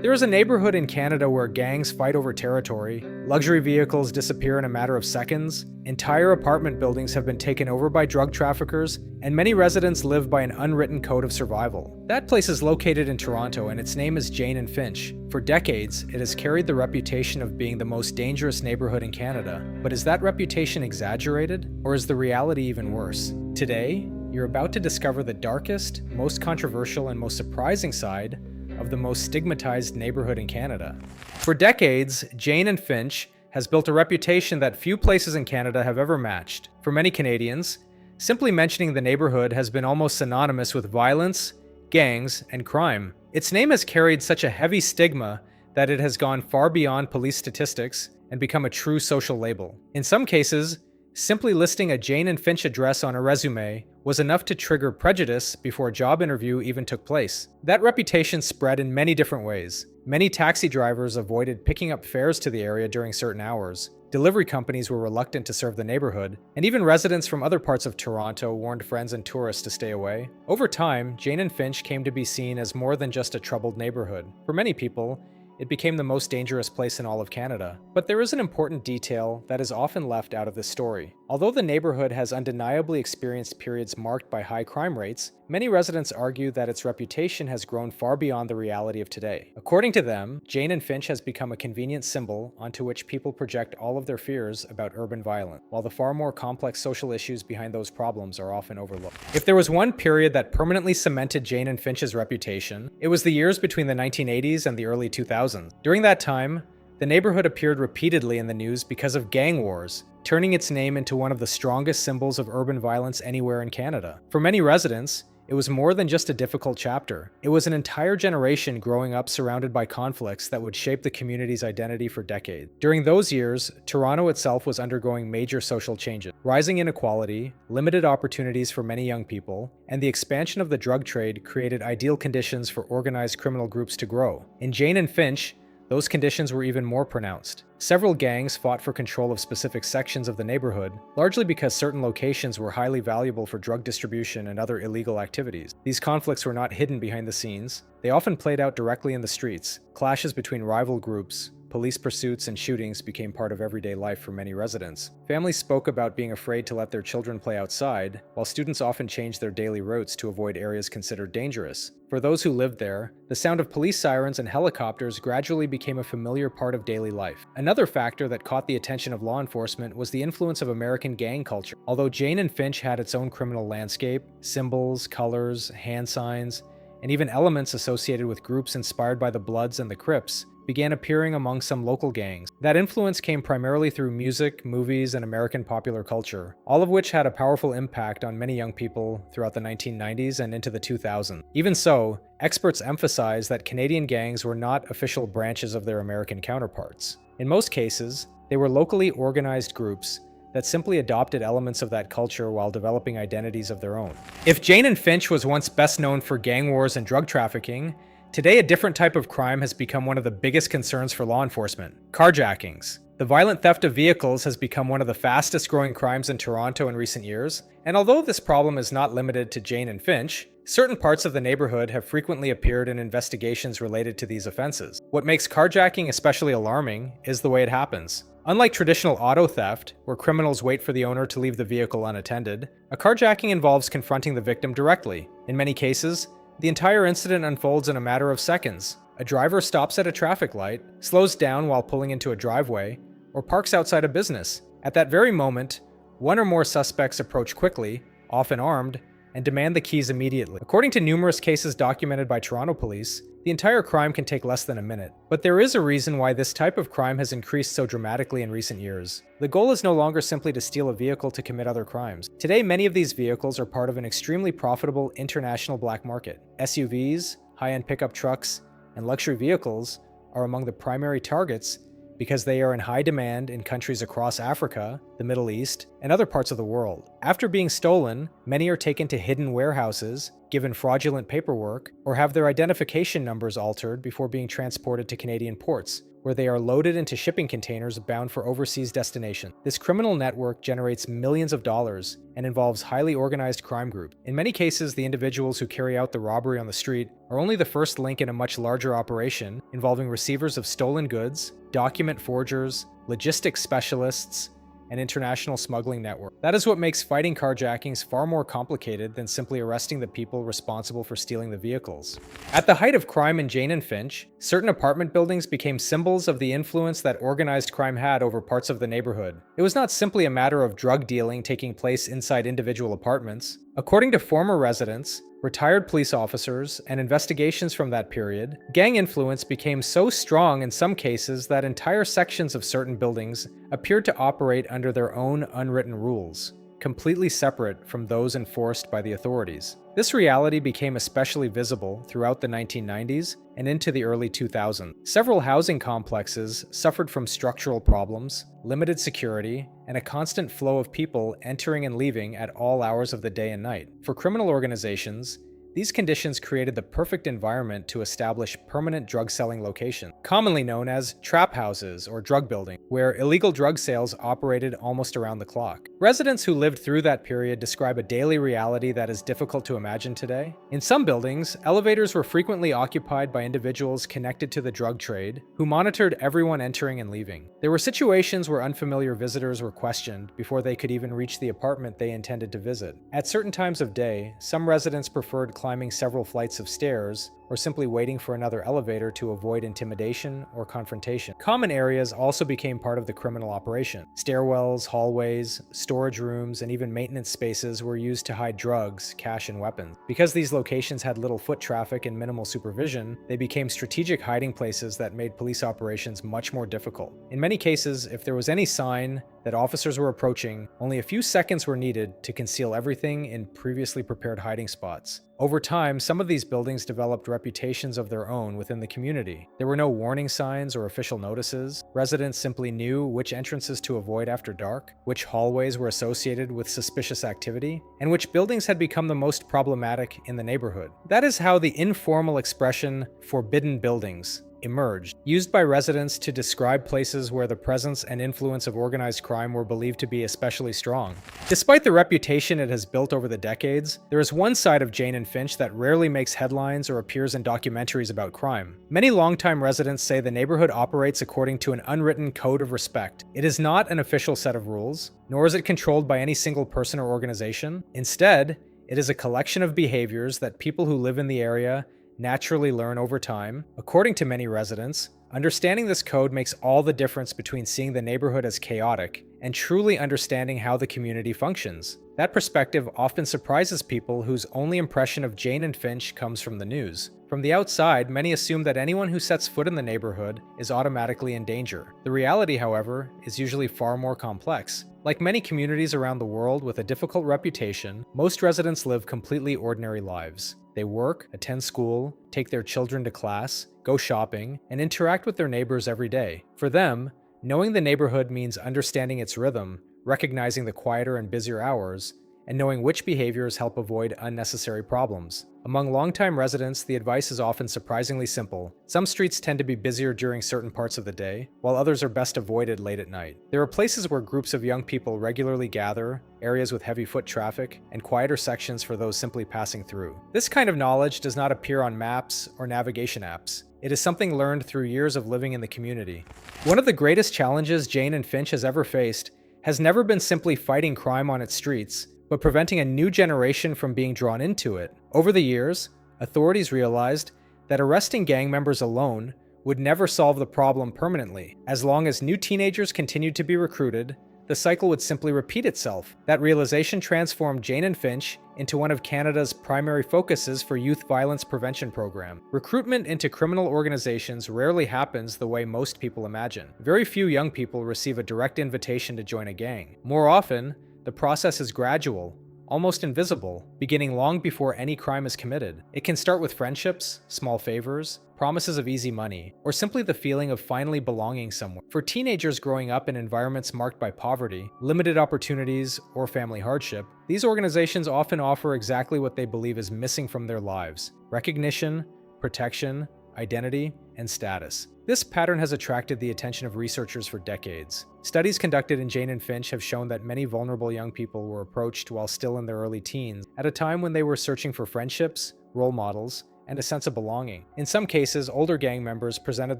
There is a neighborhood in Canada where gangs fight over territory, luxury vehicles disappear in a matter of seconds, entire apartment buildings have been taken over by drug traffickers, and many residents live by an unwritten code of survival. That place is located in Toronto, and its name is Jane and Finch. For decades, it has carried the reputation of being the most dangerous neighborhood in Canada. But is that reputation exaggerated, or is the reality even worse? Today, you're about to discover the darkest, most controversial, and most surprising side of the most stigmatized neighborhood in Canada. For decades, Jane and Finch has built a reputation that few places in Canada have ever matched. For many Canadians, simply mentioning the neighborhood has been almost synonymous with violence, gangs, and crime. Its name has carried such a heavy stigma that it has gone far beyond police statistics and become a true social label. In some cases, simply listing a Jane and Finch address on a resume was enough to trigger prejudice before a job interview even took place. That reputation spread in many different ways. Many taxi drivers avoided picking up fares to the area during certain hours. Delivery companies were reluctant to serve the neighborhood, and even residents from other parts of Toronto warned friends and tourists to stay away. Over time, Jane and Finch came to be seen as more than just a troubled neighborhood. For many people, it became the most dangerous place in all of Canada. But there is an important detail that is often left out of this story. Although the neighborhood has undeniably experienced periods marked by high crime rates, many residents argue that its reputation has grown far beyond the reality of today. According to them, Jane and Finch has become a convenient symbol onto which people project all of their fears about urban violence, while the far more complex social issues behind those problems are often overlooked. If there was one period that permanently cemented Jane and Finch's reputation, it was the years between the 1980s and the early 2000s. During that time, the neighborhood appeared repeatedly in the news because of gang wars, turning its name into one of the strongest symbols of urban violence anywhere in Canada. For many residents, it was more than just a difficult chapter. It was an entire generation growing up surrounded by conflicts that would shape the community's identity for decades. During those years, Toronto itself was undergoing major social changes. Rising inequality, limited opportunities for many young people, and the expansion of the drug trade created ideal conditions for organized criminal groups to grow. In Jane and Finch, those conditions were even more pronounced. Several gangs fought for control of specific sections of the neighborhood, largely because certain locations were highly valuable for drug distribution and other illegal activities. These conflicts were not hidden behind the scenes. They often played out directly in the streets. Clashes between rival groups, police pursuits, and shootings became part of everyday life for many residents. Families spoke about being afraid to let their children play outside, while students often changed their daily routes to avoid areas considered dangerous. For those who lived there, the sound of police sirens and helicopters gradually became a familiar part of daily life. Another factor that caught the attention of law enforcement was the influence of American gang culture. Although Jane and Finch had its own criminal landscape, symbols, colors, hand signs, and even elements associated with groups inspired by the Bloods and the Crips, began appearing among some local gangs. That influence came primarily through music, movies, and American popular culture, all of which had a powerful impact on many young people throughout the 1990s and into the 2000s. Even so, experts emphasize that Canadian gangs were not official branches of their American counterparts. In most cases, they were locally organized groups that simply adopted elements of that culture while developing identities of their own. If Jane and Finch was once best known for gang wars and drug trafficking, today, a different type of crime has become one of the biggest concerns for law enforcement: carjackings. The violent theft of vehicles has become one of the fastest growing crimes in Toronto in recent years, and although this problem is not limited to Jane and Finch, certain parts of the neighborhood have frequently appeared in investigations related to these offenses. What makes carjacking especially alarming is the way it happens. Unlike traditional auto theft, where criminals wait for the owner to leave the vehicle unattended, a carjacking involves confronting the victim directly. In many cases, the entire incident unfolds in a matter of seconds. A driver stops at a traffic light, slows down while pulling into a driveway, or parks outside a business. At that very moment, one or more suspects approach quickly, often armed, and demand the keys immediately. According to numerous cases documented by Toronto police, the entire crime can take less than a minute. But there is a reason why this type of crime has increased so dramatically in recent years. The goal is no longer simply to steal a vehicle to commit other crimes. Today, many of these vehicles are part of an extremely profitable international black market. SUVs, high-end pickup trucks, and luxury vehicles are among the primary targets because they are in high demand in countries across Africa, the Middle East, and other parts of the world. After being stolen, many are taken to hidden warehouses, given fraudulent paperwork, or have their identification numbers altered before being transported to Canadian ports, where they are loaded into shipping containers bound for overseas destination. This criminal network generates millions of dollars and involves highly organized crime groups. In many cases, the individuals who carry out the robbery on the street are only the first link in a much larger operation involving receivers of stolen goods, document forgers, logistics specialists, and international smuggling network. That is what makes fighting carjackings far more complicated than simply arresting the people responsible for stealing the vehicles. At the height of crime in Jane and Finch, certain apartment buildings became symbols of the influence that organized crime had over parts of the neighborhood. It was not simply a matter of drug dealing taking place inside individual apartments. According to former residents, retired police officers, and investigations from that period, gang influence became so strong in some cases that entire sections of certain buildings appeared to operate under their own unwritten rules, completely separate from those enforced by the authorities. This reality became especially visible throughout the 1990s and into the early 2000s. Several housing complexes suffered from structural problems, limited security, and a constant flow of people entering and leaving at all hours of the day and night. For criminal organizations, these conditions created the perfect environment to establish permanent drug-selling locations, commonly known as trap houses or drug buildings, where illegal drug sales operated almost around the clock. Residents who lived through that period describe a daily reality that is difficult to imagine today. In some buildings, elevators were frequently occupied by individuals connected to the drug trade, who monitored everyone entering and leaving. There were situations where unfamiliar visitors were questioned before they could even reach the apartment they intended to visit. At certain times of day, some residents preferred climbing several flights of stairs, or simply waiting for another elevator to avoid intimidation or confrontation. Common areas also became part of the criminal operation. Stairwells, hallways, storage rooms, and even maintenance spaces were used to hide drugs, cash, and weapons. Because these locations had little foot traffic and minimal supervision, they became strategic hiding places that made police operations much more difficult. In many cases, if there was any sign that officers were approaching, only a few seconds were needed to conceal everything in previously prepared hiding spots. Over time, some of these buildings developed reputations of their own within the community. There were no warning signs or official notices. Residents simply knew which entrances to avoid after dark, which hallways were associated with suspicious activity, and which buildings had become the most problematic in the neighborhood. That is how the informal expression "forbidden buildings" emerged, used by residents to describe places where the presence and influence of organized crime were believed to be especially strong. Despite the reputation it has built over the decades, there is one side of Jane and Finch that rarely makes headlines or appears in documentaries about crime. Many longtime residents say the neighborhood operates according to an unwritten code of respect. It is not an official set of rules, nor is it controlled by any single person or organization. Instead, it is a collection of behaviors that people who live in the area naturally learn over time. According to many residents, understanding this code makes all the difference between seeing the neighborhood as chaotic and truly understanding how the community functions. That perspective often surprises people whose only impression of Jane and Finch comes from the news. From the outside, many assume that anyone who sets foot in the neighborhood is automatically in danger. The reality, however, is usually far more complex. Like many communities around the world with a difficult reputation, most residents live completely ordinary lives. They work, attend school, take their children to class, go shopping, and interact with their neighbors every day. For them, knowing the neighborhood means understanding its rhythm, recognizing the quieter and busier hours, and knowing which behaviors help avoid unnecessary problems. Among longtime residents, the advice is often surprisingly simple. Some streets tend to be busier during certain parts of the day, while others are best avoided late at night. There are places where groups of young people regularly gather, areas with heavy foot traffic, and quieter sections for those simply passing through. This kind of knowledge does not appear on maps or navigation apps. It is something learned through years of living in the community. One of the greatest challenges Jane and Finch has ever faced has never been simply fighting crime on its streets, but preventing a new generation from being drawn into it. Over the years, authorities realized that arresting gang members alone would never solve the problem permanently. As long as new teenagers continued to be recruited, the cycle would simply repeat itself. That realization transformed Jane and Finch into one of Canada's primary focuses for youth violence prevention program. Recruitment into criminal organizations rarely happens the way most people imagine. Very few young people receive a direct invitation to join a gang. More often, the process is gradual, almost invisible, beginning long before any crime is committed. It can start with friendships, small favors, promises of easy money, or simply the feeling of finally belonging somewhere. For teenagers growing up in environments marked by poverty, limited opportunities, or family hardship, these organizations often offer exactly what they believe is missing from their lives: recognition, protection, identity, and status. This pattern has attracted the attention of researchers for decades. Studies conducted in Jane and Finch have shown that many vulnerable young people were approached while still in their early teens, at a time when they were searching for friendships, role models, and a sense of belonging. In some cases, older gang members presented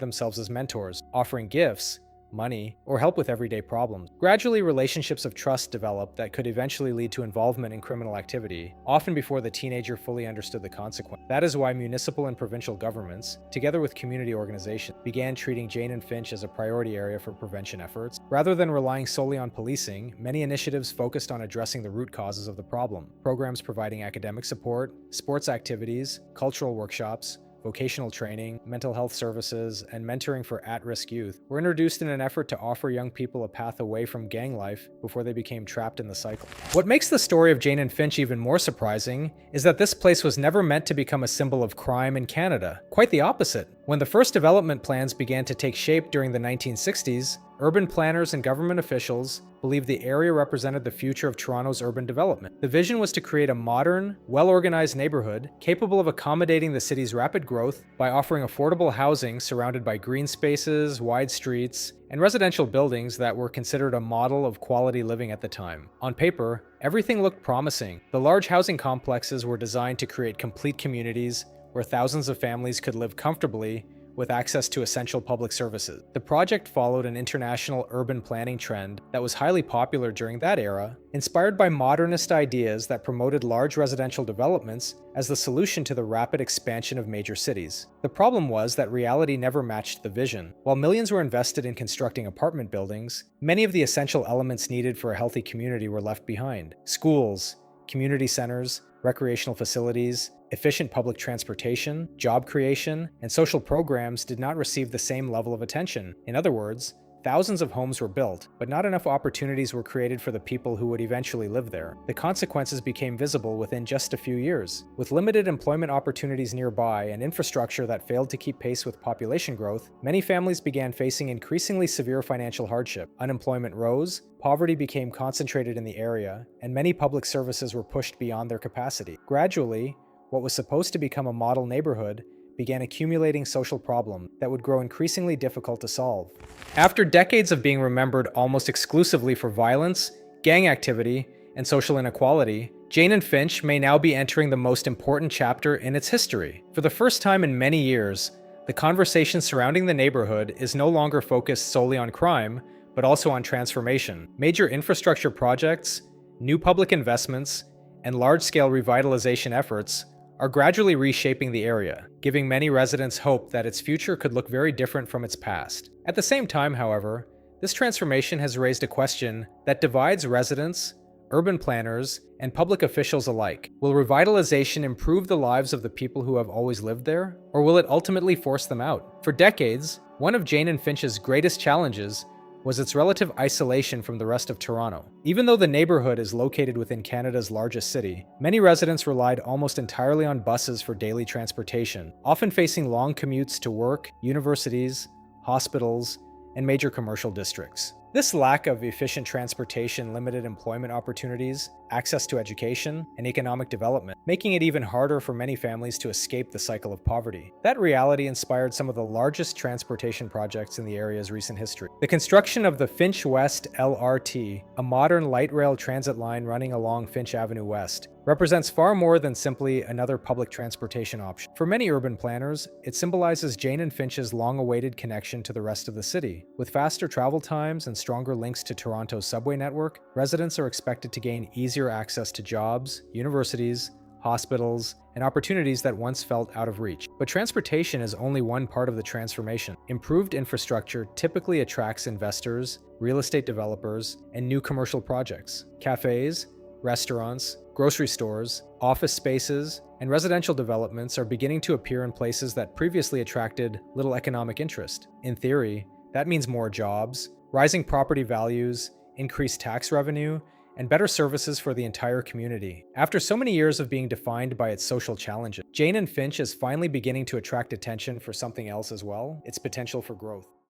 themselves as mentors, offering gifts, money, or help with everyday problems. Gradually, relationships of trust developed that could eventually lead to involvement in criminal activity, often before the teenager fully understood the consequence. That is why municipal and provincial governments, together with community organizations, began treating Jane and Finch as a priority area for prevention efforts. Rather than relying solely on policing, many initiatives focused on addressing the root causes of the problem. Programs providing academic support, sports activities, cultural workshops, vocational training, mental health services, and mentoring for at-risk youth were introduced in an effort to offer young people a path away from gang life before they became trapped in the cycle. What makes the story of Jane and Finch even more surprising is that this place was never meant to become a symbol of crime in Canada. Quite the opposite. When the first development plans began to take shape during the 1960s, urban planners and government officials believed the area represented the future of Toronto's urban development. The vision was to create a modern, well-organized neighborhood capable of accommodating the city's rapid growth by offering affordable housing surrounded by green spaces, wide streets, and residential buildings that were considered a model of quality living at the time. On paper, everything looked promising. The large housing complexes were designed to create complete communities where thousands of families could live comfortably with access to essential public services. The project followed an international urban planning trend that was highly popular during that era, inspired by modernist ideas that promoted large residential developments as the solution to the rapid expansion of major cities. The problem was that reality never matched the vision. While millions were invested in constructing apartment buildings, many of the essential elements needed for a healthy community were left behind. Schools, community centers, recreational facilities, efficient public transportation, job creation, and social programs did not receive the same level of attention. In other words, thousands of homes were built, but not enough opportunities were created for the people who would eventually live there. The consequences became visible within just a few years. With limited employment opportunities nearby and infrastructure that failed to keep pace with population growth, many families began facing increasingly severe financial hardship. Unemployment rose, poverty became concentrated in the area, and many public services were pushed beyond their capacity. Gradually, what was supposed to become a model neighborhood began accumulating social problems that would grow increasingly difficult to solve. After decades of being remembered almost exclusively for violence, gang activity, and social inequality, Jane and Finch may now be entering the most important chapter in its history. For the first time in many years, the conversation surrounding the neighborhood is no longer focused solely on crime, but also on transformation. Major infrastructure projects, new public investments, and large-scale revitalization efforts are gradually reshaping the area, giving many residents hope that its future could look very different from its past. At the same time, however, this transformation has raised a question that divides residents, urban planners, and public officials alike. Will revitalization improve the lives of the people who have always lived there, or will it ultimately force them out? For decades, one of Jane and Finch's greatest challenges was its relative isolation from the rest of Toronto. Even though the neighborhood is located within Canada's largest city, many residents relied almost entirely on buses for daily transportation, often facing long commutes to work, universities, hospitals, and major commercial districts. This lack of efficient transportation limited employment opportunities, access to education, and economic development, making it even harder for many families to escape the cycle of poverty. That reality inspired some of the largest transportation projects in the area's recent history. The construction of the Finch West LRT, a modern light rail transit line running along Finch Avenue West, represents far more than simply another public transportation option. For many urban planners, it symbolizes Jane and Finch's long-awaited connection to the rest of the city. With faster travel times and stronger links to Toronto's subway network, residents are expected to gain easier access to jobs, universities, hospitals, and opportunities that once felt out of reach. But transportation is only one part of the transformation. Improved infrastructure typically attracts investors, real estate developers, and new commercial projects. Cafes, restaurants, grocery stores, office spaces, and residential developments are beginning to appear in places that previously attracted little economic interest. In theory, that means more jobs, rising property values, increased tax revenue, and better services for the entire community. After so many years of being defined by its social challenges, Jane and Finch is finally beginning to attract attention for something else as well: its potential for growth.